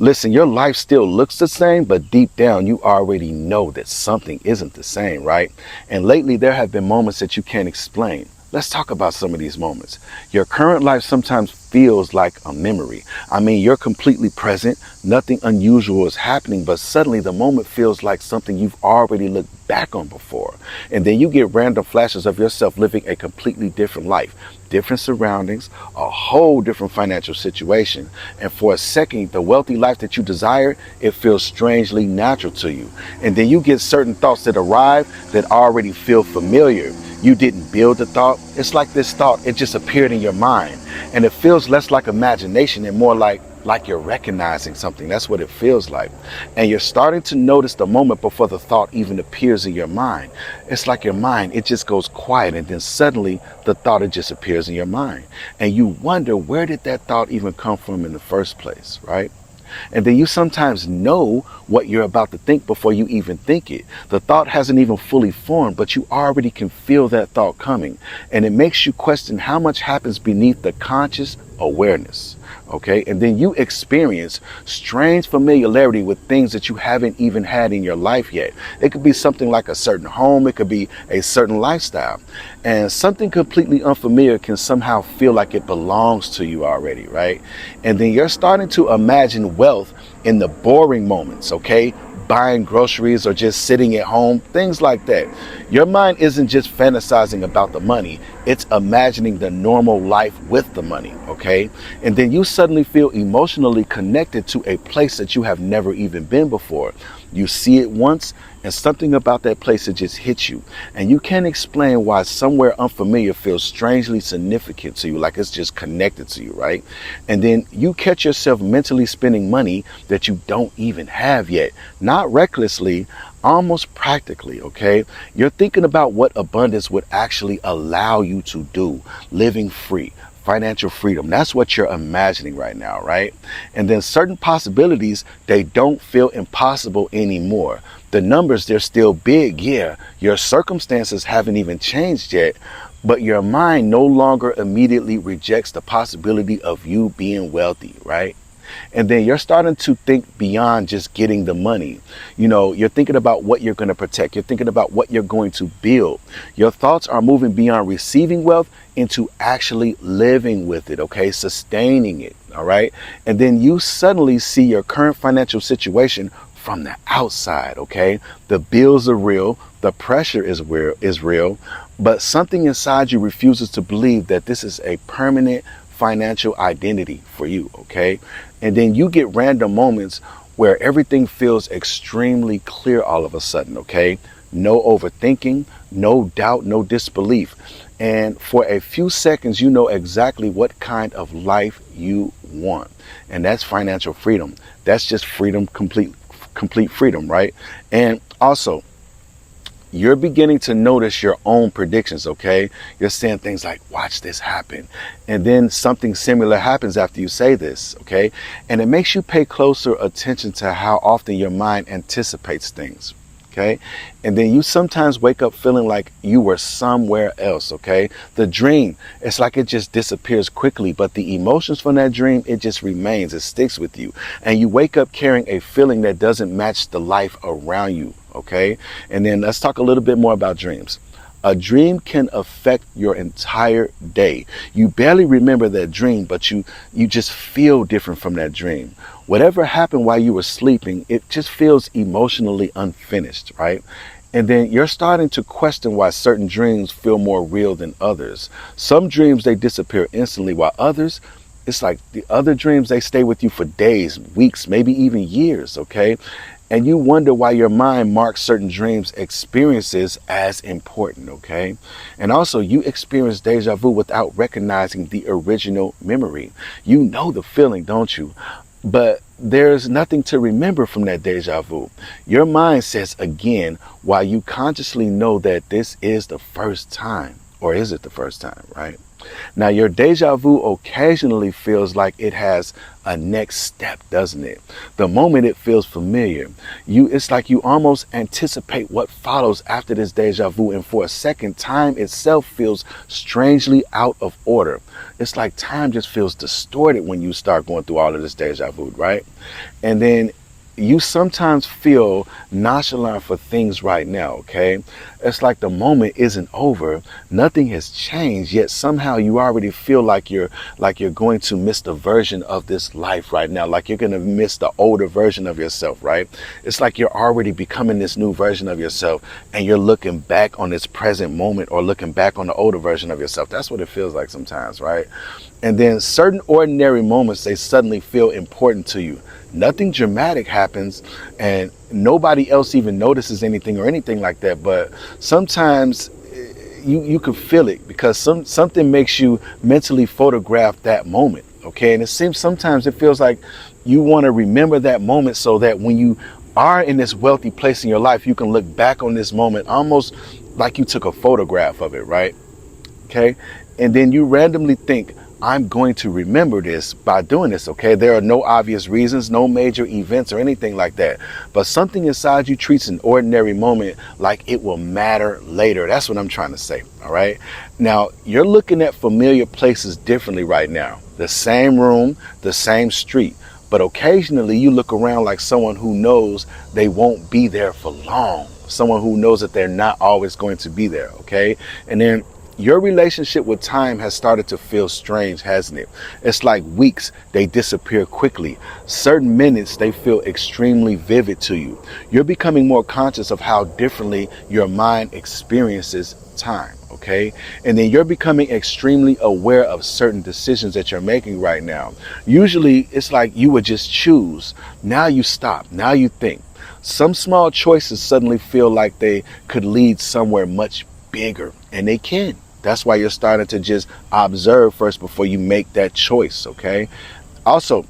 Listen, your life still looks the same, but deep down you already know that something isn't the same, right? And lately there have been moments that you can't explain. Let's talk about some of these moments. Your current life sometimes feels like a memory. I mean, you're completely present, nothing unusual is happening, but suddenly the moment feels like something you've already looked back on before. And then you get random flashes of yourself living a completely different life, different surroundings, a whole different financial situation. And for a second, the wealthy life that you desire, it feels strangely natural to you. And then you get certain thoughts that arrive that already feel familiar. You didn't build the thought. It's like this thought, it just appeared in your mind. And it feels less like imagination and more like you're recognizing something. That's what it feels like. And you're starting to notice the moment before the thought even appears in your mind. It's like your mind, it just goes quiet, and then suddenly the thought, it just appears in your mind. And you wonder, where did that thought even come from in the first place, right? And then you sometimes know what you're about to think before you even think it. The thought hasn't even fully formed, but you already can feel that thought coming. And it makes you question how much happens beneath the conscious awareness. Okay, and then you experience strange familiarity with things that you haven't even had in your life yet. It could be something like a certain home, it could be a certain lifestyle, and something completely unfamiliar can somehow feel like it belongs to you already, right? And then you're starting to imagine wealth in the boring moments, okay? Buying groceries or just sitting at home, things like that. Your mind isn't just fantasizing about the money, it's imagining the normal life with the money, okay? And then you suddenly feel emotionally connected to a place that you have never even been before. You see it once, and something about that place, it just hits you. And you can't explain why somewhere unfamiliar feels strangely significant to you, like it's just connected to you, right? And then you catch yourself mentally spending money that you don't even have yet. Not recklessly, almost practically, okay? You're thinking about what abundance would actually allow you to do, living free. Financial freedom. That's what you're imagining right now, right? And then certain possibilities, they don't feel impossible anymore. The numbers, they're still big, yeah. Your circumstances haven't even changed yet, but your mind no longer immediately rejects the possibility of you being wealthy, right? And then you're starting to think beyond just getting the money. You know, you're thinking about what you're going to protect. You're thinking about what you're going to build. Your thoughts are moving beyond receiving wealth into actually living with it, okay? Sustaining it, all right? And then you suddenly see your current financial situation from the outside, okay? The bills are real. The pressure is real, but something inside you refuses to believe that this is a permanent financial identity for you, okay? And then you get random moments where everything feels extremely clear all of a sudden, okay? No overthinking, no doubt, no disbelief. And for a few seconds, you know exactly what kind of life you want. And that's financial freedom. That's just freedom, complete freedom, right? And also, you're beginning to notice your own predictions, okay? You're saying things like, watch this happen. And then something similar happens after you say this, okay? And it makes you pay closer attention to how often your mind anticipates things, okay? And then you sometimes wake up feeling like you were somewhere else, okay? The dream, it's like it just disappears quickly, but the emotions from that dream, it just remains, it sticks with you. And you wake up carrying a feeling that doesn't match the life around you, okay? And then let's talk a little bit more about dreams. A dream can affect your entire day. You barely remember that dream, but you just feel different from that dream. Whatever happened while you were sleeping, it just feels emotionally unfinished, right? And then you're starting to question why certain dreams feel more real than others. Some dreams, they disappear instantly, while others, it's like the other dreams, they stay with you for days, weeks, maybe even years, okay? And you wonder why your mind marks certain dreams experiences as important, okay? And also, you experience deja vu without recognizing the original memory. You know the feeling, don't you? But there's nothing to remember from that deja vu. Your mind says again, while you consciously know that this is the first time. Or is it the first time, right? Now, your deja vu occasionally feels like it has a next step, doesn't it? The moment it feels familiar, it's like you almost anticipate what follows after this deja vu, and for a second, time itself feels strangely out of order. It's like time just feels distorted when you start going through all of this deja vu, right? And then you sometimes feel nonchalant for things right now, okay? It's like the moment isn't over. Nothing has changed, yet somehow you already feel like you're going to miss the version of this life right now, like you're going to miss the older version of yourself, right? It's like you're already becoming this new version of yourself, and you're looking back on this present moment or looking back on the older version of yourself. That's what it feels like sometimes, right? And then certain ordinary moments, they suddenly feel important to you. Nothing dramatic happens and nobody else even notices anything or anything like that. But sometimes you can feel it because something makes you mentally photograph that moment. Okay. And sometimes it feels like you want to remember that moment so that when you are in this wealthy place in your life, you can look back on this moment almost like you took a photograph of it. Right. Okay. And then you randomly think, I'm going to remember this by doing this, okay? There are no obvious reasons, no major events or anything like that. But something inside you treats an ordinary moment like it will matter later. That's what I'm trying to say, all right? Now, you're looking at familiar places differently right now. The same room, the same street. But occasionally you look around like someone who knows they won't be there for long. Someone who knows that they're not always going to be there, okay? And then your relationship with time has started to feel strange, hasn't it? It's like weeks, they disappear quickly. Certain minutes, they feel extremely vivid to you. You're becoming more conscious of how differently your mind experiences time, okay? And then you're becoming extremely aware of certain decisions that you're making right now. Usually, it's like you would just choose. Now you stop. Now you think. Some small choices suddenly feel like they could lead somewhere much bigger, and they can. That's why you're starting to just observe first before you make that choice, okay? Also,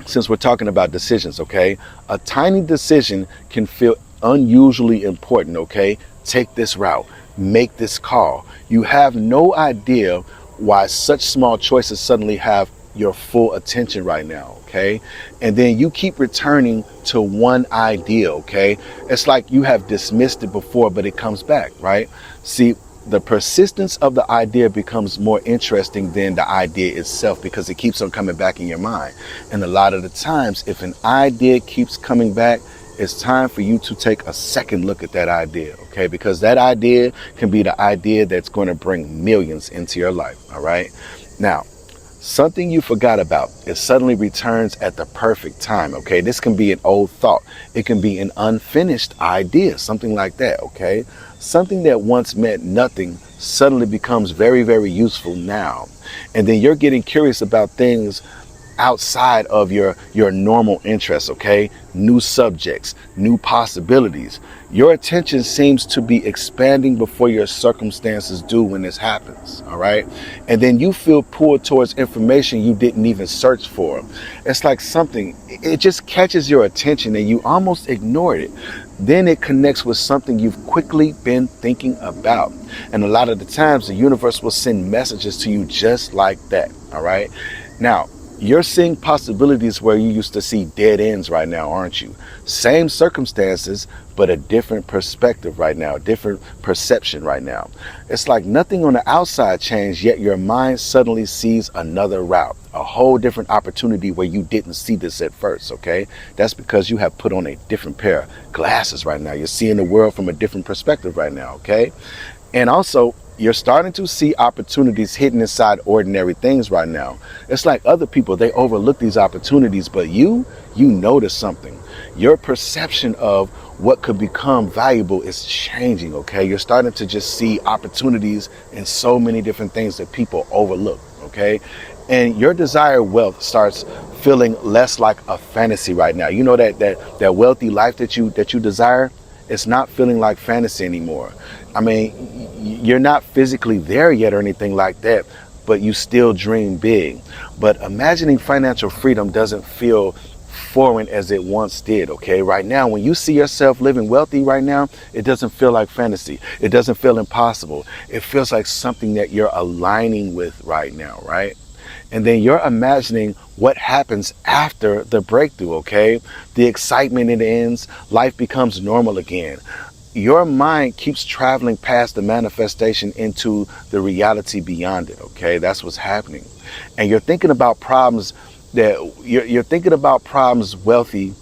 since we're talking about decisions, okay, a tiny decision can feel unusually important, okay? Take this route, make this call. You have no idea why such small choices suddenly have your full attention right now, okay? And then you keep returning to one idea, okay? It's like you have dismissed it before, but it comes back, right? See, the persistence of the idea becomes more interesting than the idea itself because it keeps on coming back in your mind. And a lot of the times, if an idea keeps coming back, it's time for you to take a second look at that idea, okay? Because that idea can be the idea that's going to bring millions into your life, all right? Now, something you forgot about, it suddenly returns at the perfect time, okay? This can be an old thought. It can be an unfinished idea, something like that, okay? Something that once meant nothing suddenly becomes very, very useful now. And then you're getting curious about things outside of your normal interests, okay? New subjects, new possibilities. Your attention seems to be expanding before your circumstances do when this happens, all right? And then you feel pulled towards information you didn't even search for. It's like something, it just catches your attention and you almost ignore it. Then it connects with something you've quickly been thinking about. And a lot of the times the universe will send messages to you just like that, all right? Now, you're seeing possibilities where you used to see dead ends right now, aren't you? Same circumstances, but a different perspective right now, different perception right now. It's like nothing on the outside changed, yet your mind suddenly sees another route, a whole different opportunity where you didn't see this at first, okay? That's because you have put on a different pair of glasses right now. You're seeing the world from a different perspective right now, okay? And also, you're starting to see opportunities hidden inside ordinary things right now. It's like other people, they overlook these opportunities, but you notice something. Your perception of what could become valuable is changing, okay? You're starting to just see opportunities in so many different things that people overlook, okay? And your desired wealth starts feeling less like a fantasy right now. You know that wealthy life that you desire? It's not feeling like fantasy anymore. I mean, you're not physically there yet or anything like that, but you still dream big. But imagining financial freedom doesn't feel foreign as it once did, okay? Right now, when you see yourself living wealthy right now, it doesn't feel like fantasy. It doesn't feel impossible. It feels like something that you're aligning with right now, right? And then you're imagining what happens after the breakthrough, okay? The excitement, it ends, life becomes normal again. Your mind keeps traveling past the manifestation into the reality beyond it, okay? That's what's happening. And you're thinking about problems that you're thinking about problems wealthy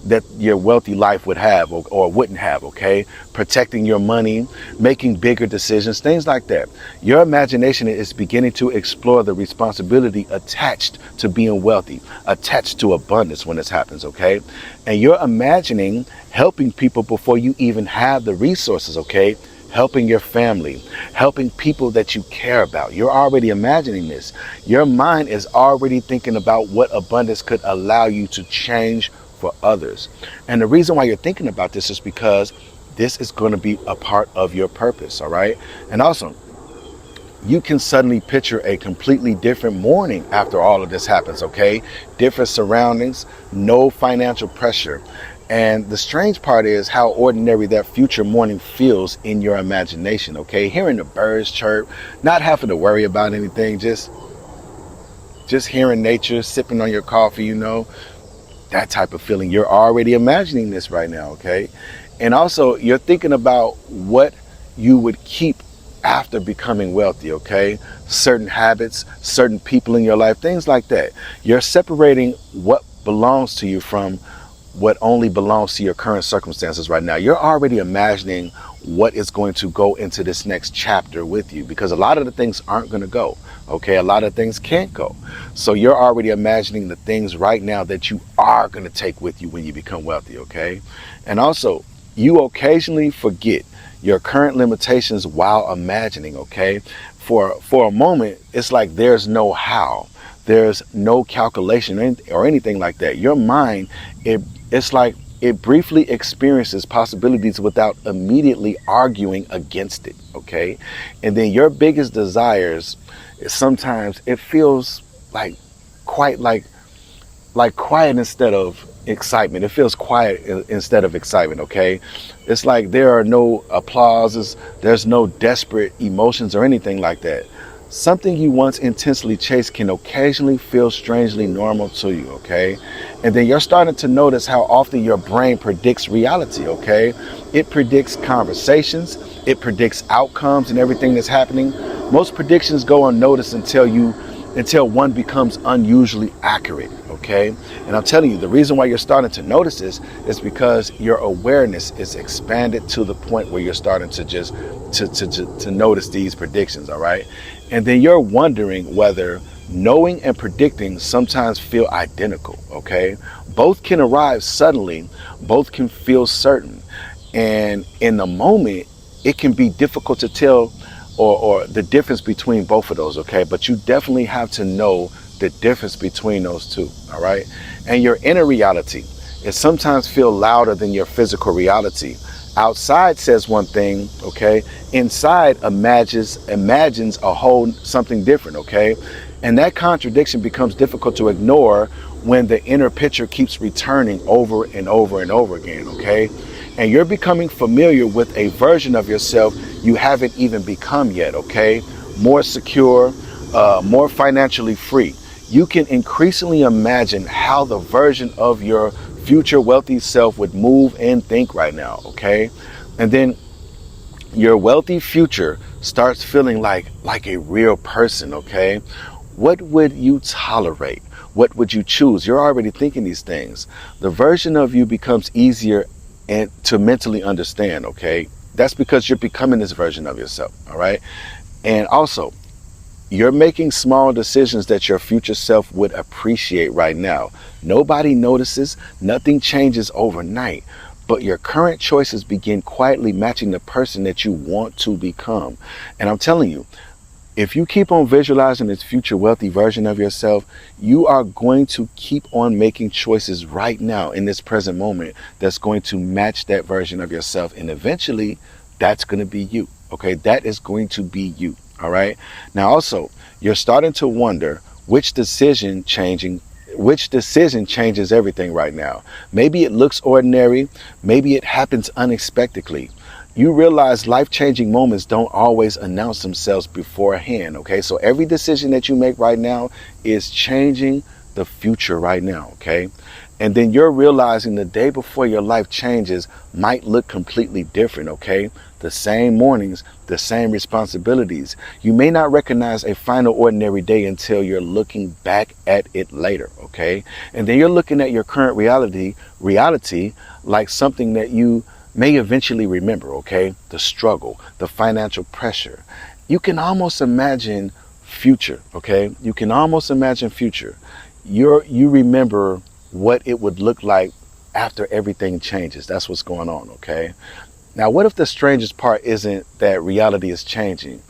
that your wealthy life would have or wouldn't have, okay? Protecting your money, making bigger decisions, things like that. Your imagination is beginning to explore the responsibility attached to being wealthy, attached to abundance when this happens, okay? And you're imagining helping people before you even have the resources, okay? Helping your family, helping people that you care about. You're already imagining this. Your mind is already thinking about what abundance could allow you to change for others. And the reason why you're thinking about this is because this is going to be a part of your purpose, all right? And also, you can suddenly picture a completely different morning after all of this happens, okay? Different surroundings, no financial pressure. And the strange part is how ordinary that future morning feels in your imagination, okay? Hearing the birds chirp, not having to worry about anything, just hearing nature, sipping on your coffee, you know, that type of feeling. You're already imagining this right now, okay? And also, you're thinking about what you would keep after becoming wealthy, okay? Certain habits, certain people in your life, things like that. You're separating what belongs to you from what only belongs to your current circumstances right now. You're already imagining what is going to go into this next chapter with you, because a lot of the things aren't going to go, okay? A lot of things can't go. So you're already imagining the things right now that you are going to take with you when you become wealthy, okay? And also, you occasionally forget your current limitations while imagining, okay? For a moment, it's like there's no how. There's no calculation or anything like that. Your mind, it's like it briefly experiences possibilities without immediately arguing against it, okay? And then your biggest desires, sometimes it feels like quite like quiet instead of excitement. It feels quiet instead of excitement, okay? It's like there are no applauses, there's no desperate emotions or anything like that. Something you once intensely chased can occasionally feel strangely normal to you, okay? And then you're starting to notice how often your brain predicts reality, okay? It predicts conversations, it predicts outcomes and everything that's happening. Most predictions go unnoticed until one becomes unusually accurate, okay? And I'm telling you, the reason why you're starting to notice this is because your awareness is expanded to the point where you're starting to just to notice these predictions, all right? And then you're wondering whether knowing and predicting sometimes feel identical, okay? Both can arrive suddenly, both can feel certain. And in the moment, it can be difficult to tell or the difference between both of those, okay? But you definitely have to know the difference between those two, all right? And your inner reality, it sometimes feels louder than your physical reality. Outside says one thing, okay? Inside imagines a whole something different, okay? And that contradiction becomes difficult to ignore when the inner picture keeps returning over and over and over again, okay? And you're becoming familiar with a version of yourself you haven't even become yet, okay? More secure, more financially free. You can increasingly imagine how the version of your future wealthy self would move and think right now, okay? And then your wealthy future starts feeling like a real person, okay? What would you tolerate? What would you choose? You're already thinking these things. The version of you becomes easier and to mentally understand, okay? That's because you're becoming this version of yourself, all right? And also, you're making small decisions that your future self would appreciate right now. Nobody notices, nothing changes overnight, but your current choices begin quietly matching the person that you want to become. And I'm telling you, if you keep on visualizing this future wealthy version of yourself, you are going to keep on making choices right now in this present moment that's going to match that version of yourself. And eventually, that's going to be you, okay? That is going to be you, all right? Now, also, you're starting to wonder which decision changing Which decision changes everything right now? Maybe it looks ordinary. Maybe it happens unexpectedly. You realize life-changing moments don't always announce themselves beforehand, okay? So every decision that you make right now is changing the future right now, okay? And then you're realizing the day before your life changes might look completely different, okay? The same mornings, the same responsibilities. You may not recognize a final ordinary day until you're looking back at it later, okay? And then you're looking at your current reality like something that you may eventually remember, okay? The struggle, the financial pressure. You can almost imagine future, okay? You can almost imagine future. You remember what it would look like after everything changes. That's what's going on, okay? Now, what if the strangest part isn't that reality is changing?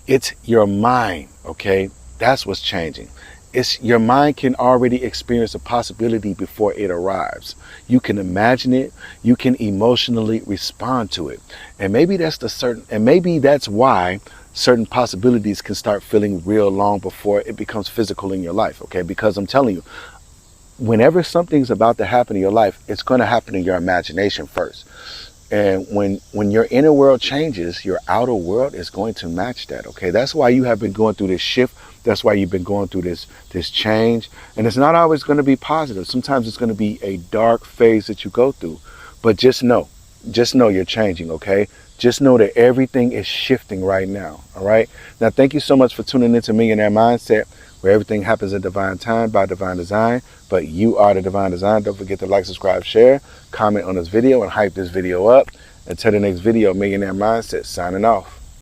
It's your mind, okay? That's what's changing. It's your mind can already experience a possibility before it arrives. You can imagine it. You can emotionally respond to it. And maybe that's why certain possibilities can start feeling real long before it becomes physical in your life, okay? Because I'm telling you, whenever something's about to happen in your life, it's going to happen in your imagination first. And when your inner world changes, your outer world is going to match that, okay? That's why you have been going through this shift. That's why you've been going through this change. And it's not always going to be positive. Sometimes it's going to be a dark phase that you go through. But just know you're changing, okay? Just know that everything is shifting right now, all right? Now, thank you so much for tuning into Millionaire Mindset, where everything happens in divine time by divine design, but you are the divine design. Don't forget to like, subscribe, share, comment on this video, and hype this video up. Until the next video, Millionaire Mindset signing off.